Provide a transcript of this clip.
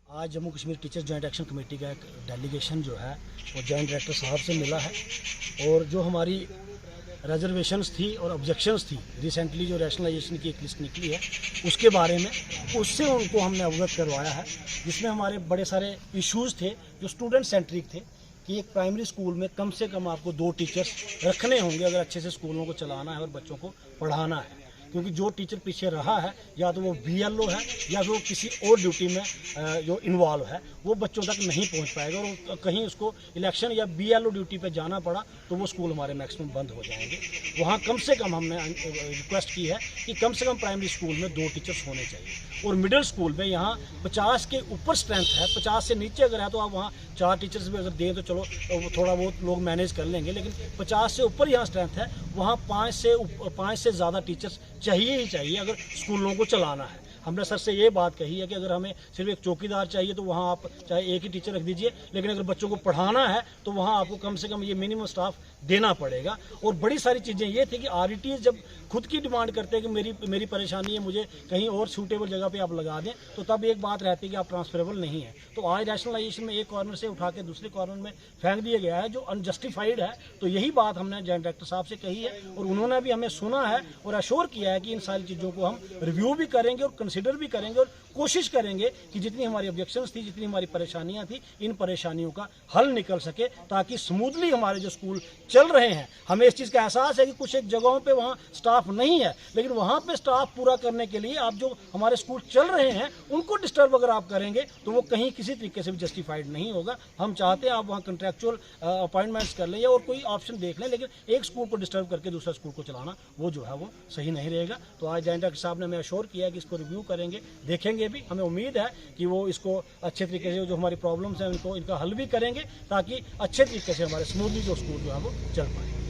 आज Jammu Kashmir teachers joint action committee का एक डेलीगेशन जो है वो जॉइंट डायरेक्टर साहब से मिला है और जो हमारी रिजर्वेशंस थी और ऑब्जेक्शंस थी रिसेंटली जो रैशनलाइजेशन की एक लिस्ट निकली है उसके बारे में उससे उनको हमने अवगत करवाया है, जिसमें हमारे बड़े सारे इश्यूज़ थे जो स्टूडेंट सेंट्रिक थे कि एक प्राइमरी स्कूल में कम से कम आपको 2 टीचर्स रखने होंगे अगर अच्छे से स्कूलों को चलाना है और बच्चों को पढ़ाना है, क्योंकि जो टीचर पीछे रहा है या तो वो BLO है या तो वो किसी और ड्यूटी में जो इन्वॉल्व है वो बच्चों तक नहीं पहुंच पाएगा और कहीं उसको इलेक्शन या BLO ड्यूटी पे जाना पड़ा तो वो स्कूल हमारे मैक्सिमम बंद हो जाएंगे। वहाँ कम से कम हमने रिक्वेस्ट की है कि कम से कम प्राइमरी स्कूल में 2 टीचर्स होने चाहिए और मिडिल स्कूल में यहाँ 50 के ऊपर स्ट्रेंथ है, 50 से नीचे अगर है तो आप वहाँ 4 टीचर्स भी अगर दें तो चलो थोड़ा बहुत लोग मैनेज कर लेंगे, लेकिन 50 से ऊपर यहाँ स्ट्रेंथ है वहाँ 5 से ज़्यादा टीचर्स चाहिए ही चाहिए अगर स्कूलों को चलाना है। हमने सर से ये बात कही है कि अगर हमें सिर्फ एक चौकीदार चाहिए तो वहाँ आप चाहे एक ही टीचर रख दीजिए, लेकिन अगर बच्चों को पढ़ाना है तो वहाँ आपको कम से कम ये मिनिमम स्टाफ देना पड़ेगा। और बड़ी सारी चीज़ें ये थी कि RET जब खुद की डिमांड करते हैं कि मेरी परेशानी है, मुझे कहीं और सूटेबल जगह पे आप लगा दें, तो तब एक बात रहती है कि आप ट्रांसफरेबल नहीं है। तो आज रैशनलाइजेशन में एक कॉर्नर से उठा के दूसरे कॉर्नर में फेंक दिया गया है जो अनजस्टिफाइड है। तो यही बात हमने जॉइंट डायरेक्टर साहब से कही है और उन्होंने भी हमें सुना है और अश्योर किया है कि इन सारी चीज़ों को हम रिव्यू भी करेंगे और कंसिडर भी करेंगे और कोशिश करेंगे कि जितनी हमारी ऑब्जेक्शंस थी, जितनी हमारी परेशानियां थी, इन परेशानियों का हल निकल सके ताकि स्मूथली हमारे जो स्कूल चल रहे हैं। हमें इस चीज़ का एहसास है कि कुछ एक जगहों पे वहाँ स्टाफ नहीं है, लेकिन वहाँ पे स्टाफ पूरा करने के लिए आप जो हमारे स्कूल चल रहे हैं उनको डिस्टर्ब अगर आप करेंगे तो वो कहीं किसी तरीके से भी जस्टिफाइड नहीं होगा। हम चाहते हैं आप वहाँ कंट्रैक्चुअल अपॉइंटमेंट्स कर लें या और कोई ऑप्शन देख लें, लेकिन एक स्कूल को डिस्टर्ब करके दूसरा स्कूल को चलाना वो जो है वो सही नहीं रहेगा। तो आज जॉइंट डायरेक्टर साहब ने हमें अश्योर किया कि इसको रिव्यू करेंगे, देखेंगे भी। हमें उम्मीद है कि वो इसको अच्छे तरीके से जो हमारी प्रॉब्लम्स हैं इनका हल भी करेंगे ताकि अच्छे तरीके से हमारे स्मूथली जो स्कूल जो है वो चल पाए।